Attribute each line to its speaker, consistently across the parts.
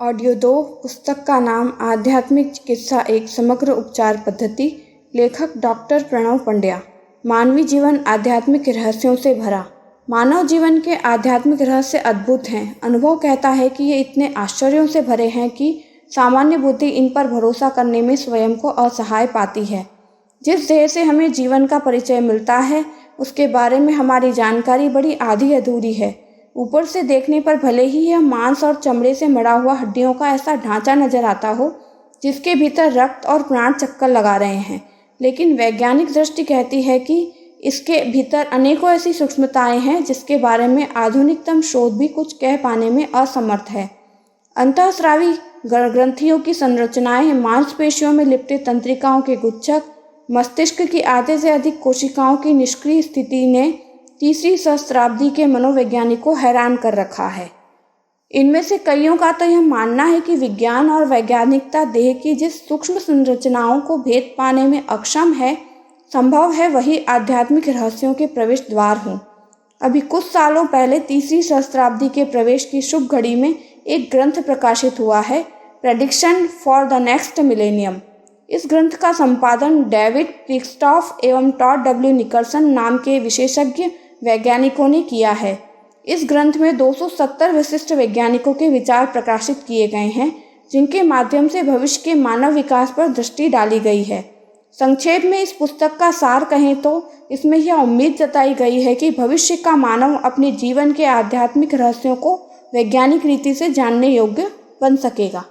Speaker 1: Audio 2 पुस्तक का नाम आध्यात्मिक चिकित्सा एक समग्र उपचार पद्धति। लेखक डॉक्टर प्रणव पंड्या। मानवीय जीवन आध्यात्मिक रहस्यों से भरा। मानव जीवन के आध्यात्मिक रहस्य अद्भुत हैं। अनुभव कहता है कि ये इतने आश्चर्यों से भरे हैं कि सामान्य बुद्धि इन पर भरोसा करने में स्वयं को असहाय पाती है। जिस ध्येय से हमें जीवन का परिचय मिलता है उसके बारे में हमारी जानकारी बड़ी आधी अधूरी है। ऊपर से देखने पर भले ही यह मांस और चमड़े से मढ़ा हुआ हड्डियों का ऐसा ढांचा नजर आता हो जिसके भीतर रक्त और प्राण चक्कर लगा रहे हैं, लेकिन वैज्ञानिक दृष्टि कहती है कि इसके भीतर अनेकों ऐसी सूक्ष्मताएं हैं जिसके बारे में आधुनिकतम शोध भी कुछ कह पाने में असमर्थ है। अंतःस्रावी ग्रंथियों की संरचनाएं, मांसपेशियों में लिपटे तंत्रिकाओं के गुच्छक, मस्तिष्क की आधे से अधिक कोशिकाओं की निष्क्रिय स्थिति ने तीसरी सहस्त्राब्दी के मनोवैज्ञानिक को हैरान कर रखा है। इनमें से कईयों का तो यह मानना है कि विज्ञान और वैज्ञानिकता देह की जिस सूक्ष्म संरचनाओं को भेद पाने में अक्षम है, संभव है वही आध्यात्मिक रहस्यों के प्रवेश द्वार हों। अभी कुछ सालों पहले तीसरी सहस्त्राब्दी के प्रवेश की शुभ घड़ी में एक ग्रंथ प्रकाशित हुआ है, prediction for the next millennium. इस ग्रंथ का संपादन डेविड क्रिक्स्टॉफ एवं टॉड डब्ल्यू निकलसन नाम के विशेषज्ञ वैज्ञानिकों ने किया है। इस ग्रंथ में 270 विशिष्ट वैज्ञानिकों के विचार प्रकाशित किए गए हैं, जिनके माध्यम से भविष्य के मानव विकास पर दृष्टि डाली गई है। संक्षेप में इस पुस्तक का सार कहें तो इसमें यह उम्मीद जताई गई है कि भविष्य का मानव अपने जीवन के आध्यात्मिक रहस्यों को वैज्ञानिक रीति से जानने योग्य बन सकेगा।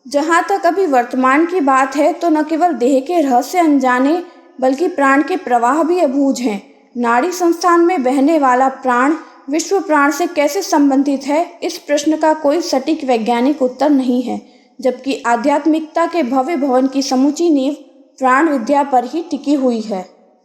Speaker 1: जहाँ तक अभी वर्तमान की बात है तो न केवल देह के रहस्य अनजाने बल्कि प्राण के प्रवाह भी अबूझ हैं। नाड़ी संस्थान में बहने वाला प्राण विश्व प्राण से कैसे संबंधित है, इस प्रश्न का कोई सटीक वैज्ञानिक उत्तर नहीं है, जबकि आध्यात्मिकता के भव्य भवन की समूची नींव प्राण विद्या पर ही टिकी हुई है।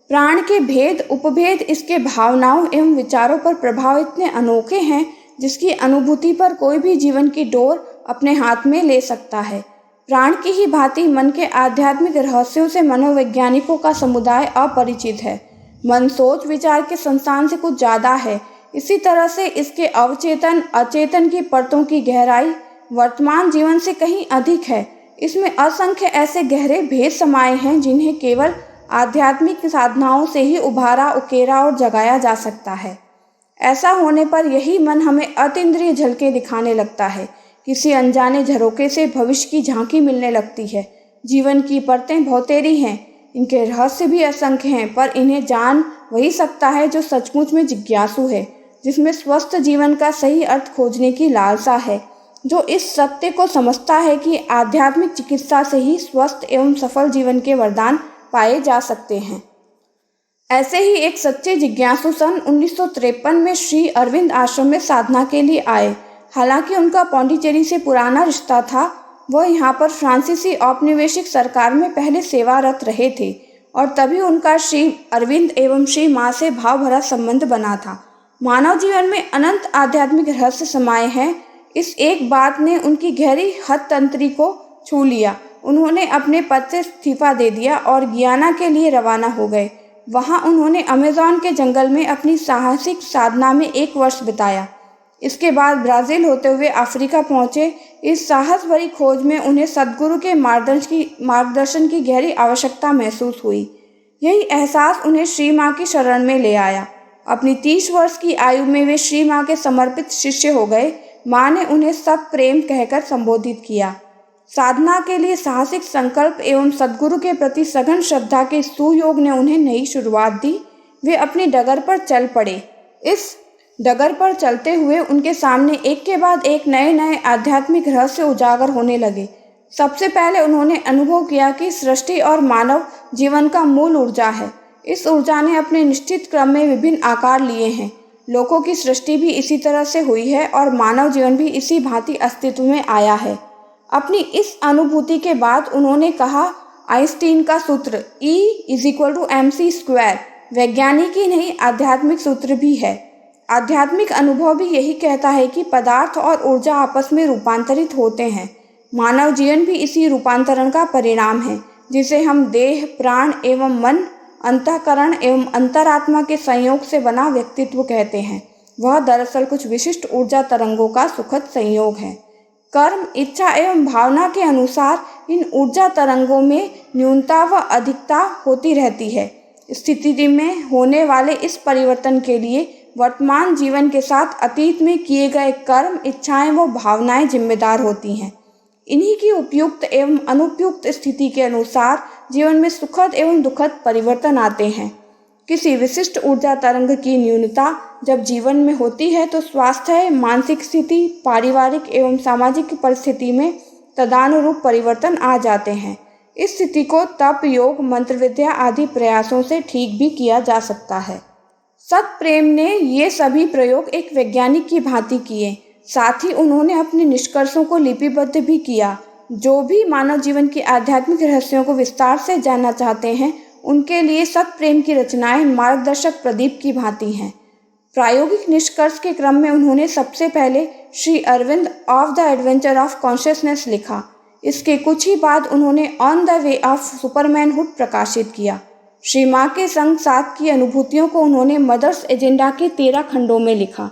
Speaker 1: प्राण के भेद उपभेद इसके भावनाओं एवं विचारों पर प्रभाव इतने अनोखे हैं जिसकी अनुभूति पर कोई भी जीवन की डोर अपने हाथ में ले सकता है। प्राण की ही भांति मन के आध्यात्मिक रहस्यों से मनोवैज्ञानिकों का समुदाय अपरिचित है। मन सोच विचार के संस्थान से कुछ ज्यादा है। इसी तरह से इसके अवचेतन अचेतन की परतों की गहराई वर्तमान जीवन से कहीं अधिक है। इसमें असंख्य ऐसे गहरे भेद समाये हैं जिन्हें केवल आध्यात्मिक साधनाओं से ही उभारा उकेरा और जगाया जा सकता है। ऐसा होने पर यही मन हमें अतीन्द्रिय झलके दिखाने लगता है। किसी अनजाने झरोके से भविष्य की झांकी मिलने लगती है। जीवन की परतें बहुतेरी हैं, इनके रहस्य भी असंख्य हैं, पर इन्हें जान वही सकता है जो सचमुच में जिज्ञासु है, जिसमें स्वस्थ जीवन का सही अर्थ खोजने की लालसा है, जो इस सत्य को समझता है कि आध्यात्मिक चिकित्सा से ही स्वस्थ एवं सफल जीवन के वरदान पाए जा सकते हैं। ऐसे ही एक सच्चे जिज्ञासु सन 1953 में श्री अरविंद आश्रम में साधना के लिए आए। हालांकि उनका पौंडीचेरी से पुराना रिश्ता था, वह यहाँ पर फ्रांसीसी औपनिवेशिक सरकार में पहले सेवारत रहे थे और तभी उनका श्री अरविंद एवं श्री माँ से भाव भरा संबंध बना था। मानव जीवन में अनंत आध्यात्मिक रहस्य समाये हैं, इस एक बात ने उनकी गहरी हथतंत्री को छू लिया। उन्होंने अपने पद से इस्तीफा दे दिया और गियाना के लिए रवाना हो गए। वहाँ उन्होंने अमेज़न के जंगल में अपनी साहसिक साधना में 1 वर्ष बिताया। इसके बाद ब्राज़ील होते हुए अफ्रीका पहुँचे। इस साहस भरी खोज में उन्हें सद्गुरु के मार्गदर्शन की गहरी आवश्यकता महसूस हुई। यही एहसास उन्हें श्री माँ की शरण में ले आया। अपनी 30 वर्ष की आयु में वे श्री माँ के समर्पित शिष्य हो गए। माँ ने उन्हें सब प्रेम कहकर संबोधित किया। साधना के लिए साहसिक संकल्प एवं सद्गुरु के प्रति सघन श्रद्धा के सुयोग ने उन्हें नई शुरुआत दी। वे अपनी डगर पर चल पड़े। इस डगर पर चलते हुए उनके सामने एक के बाद एक नए नए आध्यात्मिक रहस्य उजागर होने लगे। सबसे पहले उन्होंने अनुभव किया कि सृष्टि और मानव जीवन का मूल ऊर्जा है। इस ऊर्जा ने अपने निश्चित क्रम में विभिन्न आकार लिए हैं। लोगों की सृष्टि भी इसी तरह से हुई है और मानव जीवन भी इसी भांति अस्तित्व में आया है। अपनी इस अनुभूति के बाद उन्होंने कहा, आइंस्टीन का सूत्र E=mc² वैज्ञानिक ही नहीं आध्यात्मिक सूत्र भी है। आध्यात्मिक अनुभव भी यही कहता है कि पदार्थ और ऊर्जा आपस में रूपांतरित होते हैं। मानव जीवन भी इसी रूपांतरण का परिणाम है, जिसे हम देह, प्राण एवं मन, अंतःकरण एवं अंतरात्मा के संयोग से बना व्यक्तित्व कहते हैं। वह दरअसल कुछ विशिष्ट ऊर्जा तरंगों का सुखद संयोग है। कर्म, इच्छा एवं भावना के अनुसार इन ऊर्जा तरंगों में न्यूनता व अधिकता होती रहती है। स्थिति में होने वाले इस परिवर्तन के लिए वर्तमान जीवन के साथ अतीत में किए गए कर्म, इच्छाएं व भावनाएं जिम्मेदार होती हैं। इन्हीं की उपयुक्त एवं अनुपयुक्त स्थिति के अनुसार जीवन में सुखद एवं दुखद परिवर्तन आते हैं। किसी विशिष्ट ऊर्जा तरंग की न्यूनता जब जीवन में होती है तो स्वास्थ्य, मानसिक स्थिति, पारिवारिक एवं सामाजिक परिस्थिति में तदानुरूप परिवर्तन आ जाते हैं। इस स्थिति को तप, योग, मंत्र विद्या आदि प्रयासों से ठीक भी किया जा सकता है। सतप्रेम ने ये सभी प्रयोग एक वैज्ञानिक की भांति किए। साथ ही उन्होंने अपने निष्कर्षों को लिपिबद्ध भी किया। जो भी मानव जीवन के आध्यात्मिक रहस्यों को विस्तार से जानना चाहते हैं, उनके लिए सतप्रेम की रचनाएं मार्गदर्शक प्रदीप की भांति हैं। प्रायोगिक निष्कर्ष के क्रम में उन्होंने सबसे पहले Sri Aurobindo of the adventure of consciousness लिखा। इसके कुछ ही बाद उन्होंने on the way of supermanhood प्रकाशित किया। श्री माँ के संग साथ की अनुभूतियों को उन्होंने मदर्स एजेंडा के 13 खंडों में लिखा।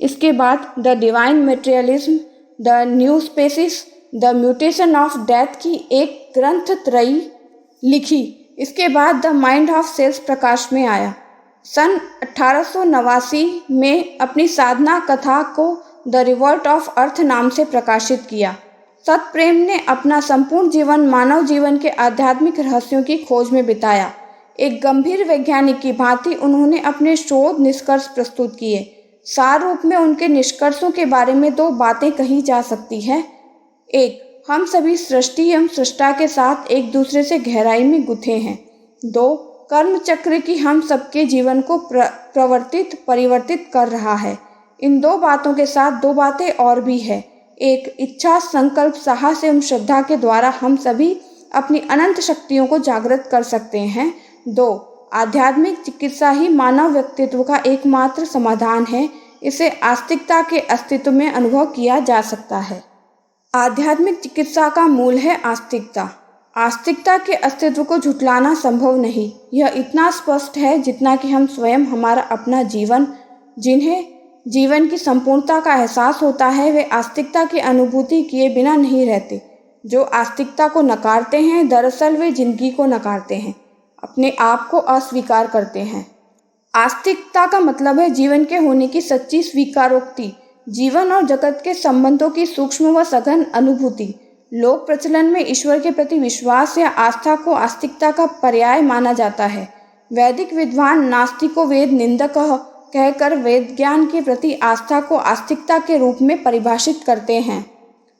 Speaker 1: इसके बाद the divine materialism, the new species, the mutation of death की एक ग्रंथ त्रयी लिखी। इसके बाद द माइंड ऑफ सेल्स प्रकाश में आया। सन 1889 में अपनी साधना कथा को द रिवॉल्ट ऑफ अर्थ नाम से प्रकाशित किया। सतप्रेम ने अपना संपूर्ण जीवन मानव जीवन के आध्यात्मिक रहस्यों की खोज में बिताया। एक गंभीर वैज्ञानिक की भांति उन्होंने अपने शोध निष्कर्ष प्रस्तुत किए। सार रूप में उनके निष्कर्षों के बारे में 2 बातें कही जा सकती हैं। 1, हम सभी सृष्टि एवं सृष्टा के साथ एक दूसरे से गहराई में गुथे हैं। 2, कर्म चक्र की हम सबके जीवन को परिवर्तित कर रहा है। इन 2 बातों के साथ 2 बातें और भी है। 1, इच्छा, संकल्प, साहस एवं श्रद्धा के द्वारा हम सभी अपनी अनंत शक्तियों को जागृत कर सकते हैं। 2, आध्यात्मिक चिकित्सा ही मानव व्यक्तित्व का एकमात्र समाधान है। इसे आस्तिकता के अस्तित्व में अनुभव किया जा सकता है। आध्यात्मिक चिकित्सा का मूल है आस्तिकता। आस्तिकता के अस्तित्व को झुठलाना संभव नहीं। यह इतना स्पष्ट है जितना कि हम स्वयं हमारा अपना जीवन, जिन्हें जीवन की संपूर्णता का एहसास होता है, वे आस्तिकता की अनुभूति किए बिना नहीं रहते। जो आस्तिकता को नकारते हैं, दरअसल वे जिंदगी को नकारते हैं, अपने आप को अस्वीकार करते हैं। आस्तिकता का मतलब है जीवन के होने की सच्ची स्वीकारोक्ति, जीवन और जगत के संबंधों की सूक्ष्म व सघन अनुभूति। लोक प्रचलन में ईश्वर के प्रति विश्वास या आस्था को आस्तिकता का पर्याय माना जाता है। वैदिक विद्वान नास्तिक को वेद निंदक कहकर वेद ज्ञान के प्रति आस्था को आस्तिकता के रूप में परिभाषित करते हैं।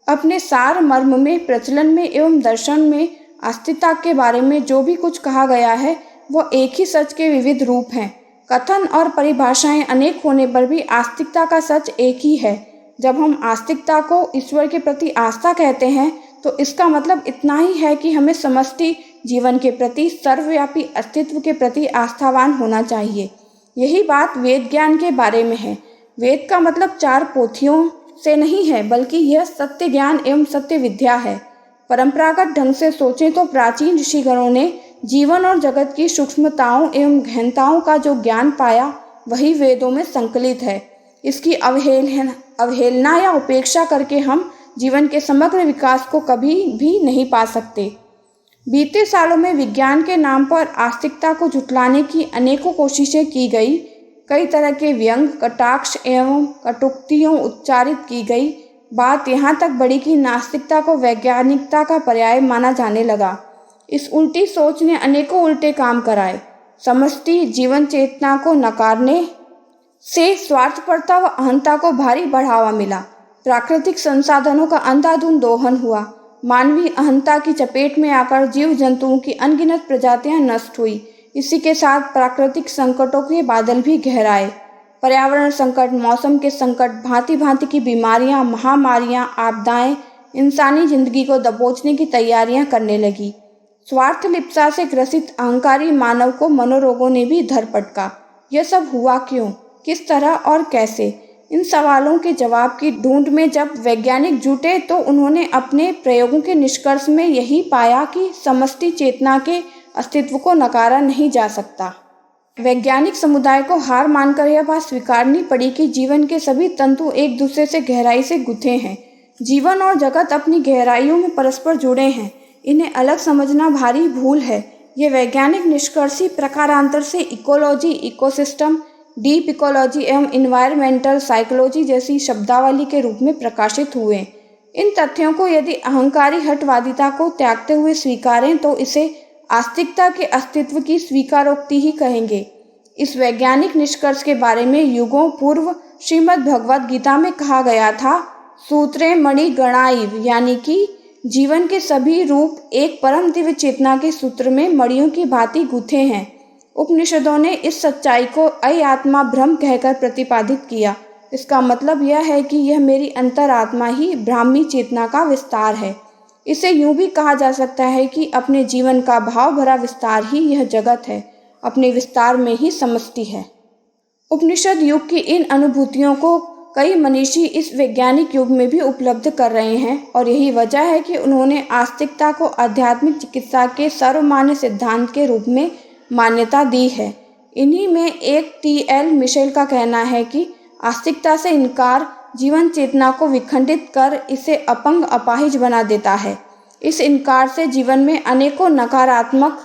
Speaker 1: अपने सार मर्म में, प्रचलन में एवं दर्शन में आस्तिकता के बारे में जो भी कुछ कहा गया है, वह एक ही सच के विविध रूप हैं। कथन और परिभाषाएं अनेक होने पर भी आस्तिकता का सच एक ही है। जब हम आस्तिकता को ईश्वर के प्रति आस्था कहते हैं, तो इसका मतलब इतना ही है कि हमें समष्टि जीवन के प्रति, सर्वव्यापी अस्तित्व के प्रति आस्थावान होना चाहिए। यही बात वेद ज्ञान के बारे में है। वेद का मतलब 4 पोथियों से नहीं है, बल्कि यह सत्य ज्ञान एवं सत्य विद्या है। परंपरागत ढंग से सोचें तो प्राचीन ऋषिगणों ने जीवन और जगत की सूक्ष्मताओं एवं गहनताओं का जो ज्ञान पाया, वही वेदों में संकलित है। इसकी अवहेलना या उपेक्षा करके हम जीवन के समग्र विकास को कभी भी नहीं पा सकते। बीते सालों में विज्ञान के नाम पर आस्तिकता को झुठलाने की अनेकों कोशिशें की गई। कई तरह के व्यंग, कटाक्ष एवं कटुक्तियों उच्चारित की गई। बात यहाँ तक बढ़ी कि नास्तिकता को वैज्ञानिकता का पर्याय माना जाने लगा। इस उल्टी सोच ने अनेकों उल्टे काम कराए। समष्टि जीवन चेतना को नकारने से स्वार्थपरता व अहंता को भारी बढ़ावा मिला। प्राकृतिक संसाधनों का अंधाधुंध दोहन हुआ। मानवीय अहंता की चपेट में आकर जीव जंतुओं की अनगिनत प्रजातियां नष्ट हुई। इसी के साथ प्राकृतिक संकटों के बादल भी गहराए। पर्यावरण संकट, मौसम के संकट, भांति भांति की बीमारियां, महामारियां, आपदाएं इंसानी जिंदगी को दबोचने की तैयारियां करने लगी। स्वार्थ लिप्सा से ग्रसित अहंकारी मानव को मनोरोगों ने भी धर पटका। यह सब हुआ क्यों, किस तरह और कैसे? इन सवालों के जवाब की ढूंढ में जब वैज्ञानिक जुटे तो उन्होंने अपने प्रयोगों के निष्कर्ष में यही पाया कि समष्टि चेतना के अस्तित्व को नकारा नहीं जा सकता। वैज्ञानिक समुदाय को हार मानकर यह बात स्वीकारनी पड़ी कि जीवन के सभी तंतु एक दूसरे से गहराई से गुथे हैं। जीवन और जगत अपनी गहराइयों में परस्पर जुड़े हैं, इन्हें अलग समझना भारी भूल है। ये वैज्ञानिक निष्कर्ष प्रकारांतर से इकोलॉजी, इकोसिस्टम, डीप इकोलॉजी एवं इन्वायरमेंटल साइकोलॉजी जैसी शब्दावली के रूप में प्रकाशित हुए। इन तथ्यों को यदि अहंकारी हठवादिता को त्यागते हुए स्वीकारें तो इसे आस्तिकता के अस्तित्व की स्वीकारोक्ति ही कहेंगे। इस वैज्ञानिक निष्कर्ष के बारे में युगों पूर्व श्रीमद् भगवद गीता में कहा गया था, सूत्रे मणि गणाइव, यानी कि जीवन के सभी रूप एक परम दिव्य चेतना के सूत्र में मणियों की भांति गुथे हैं। उपनिषदों ने इस सच्चाई को अयआत्मा ब्रह्म कहकर प्रतिपादित किया। इसका मतलब यह है कि यह मेरी अंतरात्मा ही ब्राह्मी चेतना का विस्तार है। इसे यूं भी कहा जा सकता है कि अपने जीवन का भाव भरा विस्तार ही यह जगत है, अपने विस्तार में ही समष्टि है। उपनिषद युग की इन अनुभूतियों को कई मनीषी इस वैज्ञानिक युग में भी उपलब्ध कर रहे हैं और यही वजह है कि उन्होंने आस्तिकता को आध्यात्मिक चिकित्सा के सर्वमान्य सिद्धांत के रूप में मान्यता दी है। इन्हीं में एक T.L. मिशेल का कहना है कि आस्तिकता से इनकार जीवन चेतना को विखंडित कर इसे अपंग अपाहिज बना देता है। इस इनकार से जीवन में अनेकों नकारात्मक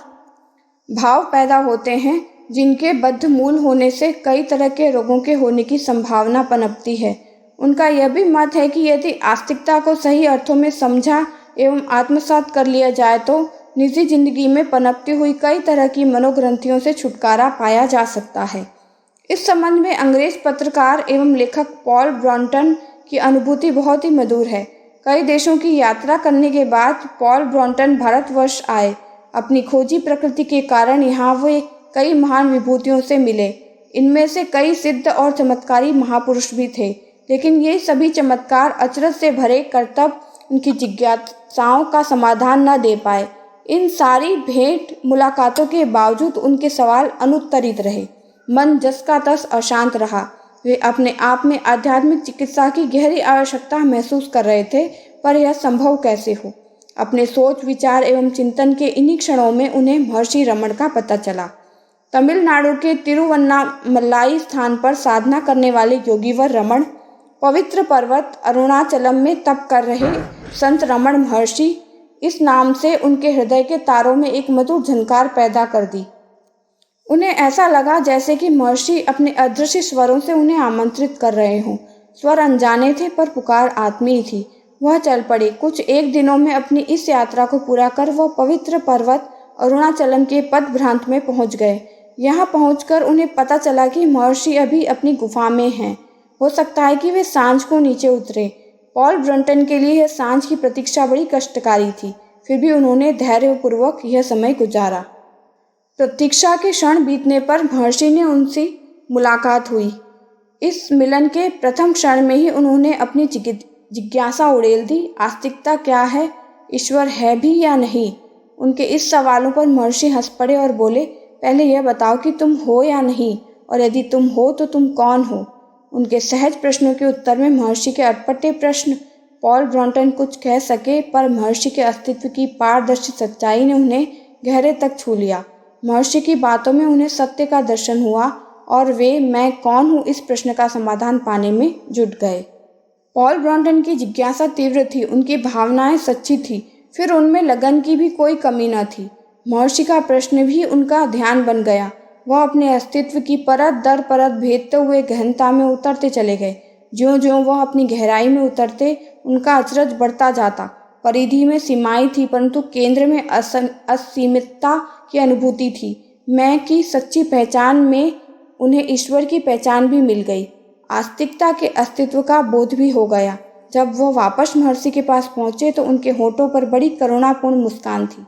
Speaker 1: भाव पैदा होते हैं, जिनके बद्ध मूल होने से कई तरह के रोगों के होने की संभावना पनपती है। उनका यह भी मत है कि यदि आस्तिकता को सही अर्थों में समझा एवं आत्मसात कर लिया जाए तो निजी जिंदगी में पनपती हुई कई तरह की मनोग्रंथियों से छुटकारा पाया जा सकता है। इस संबंध में अंग्रेज पत्रकार एवं लेखक पॉल ब्रॉन्टन की अनुभूति बहुत ही मधुर है। कई देशों की यात्रा करने के बाद पॉल ब्रॉन्टन भारतवर्ष आए। अपनी खोजी प्रकृति के कारण यहाँ वे कई महान विभूतियों से मिले। इनमें से कई सिद्ध और चमत्कारी महापुरुष भी थे, लेकिन ये सभी चमत्कार अचरज से भरे कर्तव्य उनकी जिज्ञासाओं का समाधान न दे पाए। इन सारी भेंट मुलाकातों के बावजूद उनके सवाल अनुत्तरित रहे। मन जस का तस अशांत रहा। वे अपने आप में आध्यात्मिक चिकित्सा की गहरी आवश्यकता महसूस कर रहे थे, पर यह संभव कैसे हो। अपने सोच विचार एवं चिंतन के इन्हीं क्षणों में उन्हें महर्षि रमण का पता चला। तमिलनाडु के तिरुवन्नामलाई स्थान पर साधना करने वाले योगीवर रमण, पवित्र पर्वत अरुणाचलम में तप कर रहे संत रमण महर्षि, इस नाम से उनके हृदय के तारों में एक मधुर झनकार पैदा कर दी। उन्हें ऐसा लगा जैसे कि महर्षि अपने अदृश्य स्वरों से उन्हें आमंत्रित कर रहे हों। स्वर अनजाने थे पर पुकार आत्मीय थी। वह चल पड़े। कुछ एक दिनों में अपनी इस यात्रा को पूरा कर वह पवित्र पर्वत अरुणाचलम के पदभ्रांत में पहुंच गए। यहाँ पहुंचकर उन्हें पता चला कि महर्षि अभी अपनी गुफा में हैं। हो सकता है कि वे सांझ को नीचे उतरे। पॉल ब्रंटन के लिए यह सांझ की प्रतीक्षा बड़ी कष्टकारी थी, फिर भी उन्होंने धैर्यपूर्वक यह समय गुजारा। प्रतीक्षा के क्षण बीतने पर महर्षि ने उनसे मुलाकात हुई। इस मिलन के प्रथम क्षण में ही उन्होंने अपनी जिज्ञासा उड़ेल दी। आस्तिकता क्या है, ईश्वर है भी या नहीं? उनके इस सवालों पर महर्षि हंस पड़े और बोले, पहले यह बताओ कि तुम हो या नहीं, और यदि तुम हो तो तुम कौन हो? उनके सहज प्रश्नों के उत्तर में महर्षि के अटपटे प्रश्न पॉल ब्रॉन्टन कुछ कह सके, पर महर्षि के अस्तित्व की पारदर्शी सच्चाई ने उन्हें गहरे तक छू लिया। महर्षि की बातों में उन्हें सत्य का दर्शन हुआ और वे मैं कौन हूँ इस प्रश्न का समाधान पाने में जुट गए। पॉल ब्रॉन्टन की जिज्ञासा तीव्र थी, उनकी भावनाएं सच्ची थी, फिर उनमें लगन की भी कोई कमी न थी। महर्षि का प्रश्न भी उनका ध्यान बन गया। वह अपने अस्तित्व की परत दर परत भेदते हुए गहनता में उतरते चले गए। ज्यों-ज्यों वह अपनी गहराई में उतरते, उनका अचरज बढ़ता जाता। परिधि में सीमाएं थी, परंतु केंद्र में असीमितता की अनुभूति थी। मैं की सच्ची पहचान में उन्हें ईश्वर की पहचान भी मिल गई। आस्तिकता के अस्तित्व का बोध भी हो गया। जब वह वापस महर्षि के पास पहुंचे तो उनके होठों पर बड़ी करुणापूर्ण मुस्कान थी।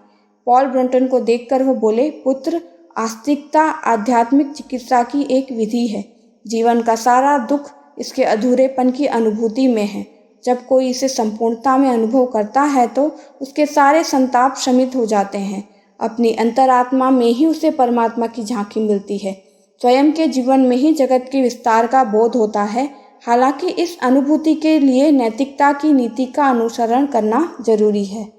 Speaker 1: पॉल ब्रंटन को देखकर वह बोले, पुत्र, आस्तिकता आध्यात्मिक चिकित्सा की एक विधि है। जीवन का सारा दुख इसके अधूरेपन की अनुभूति में है। जब कोई इसे संपूर्णता में अनुभव करता है तो उसके सारे संताप शमित हो जाते हैं। अपनी अंतरात्मा में ही उसे परमात्मा की झांकी मिलती है। स्वयं के जीवन में ही जगत के विस्तार का बोध होता है। हालांकि इस अनुभूति के लिए नैतिकता की नीति का अनुसरण करना जरूरी है।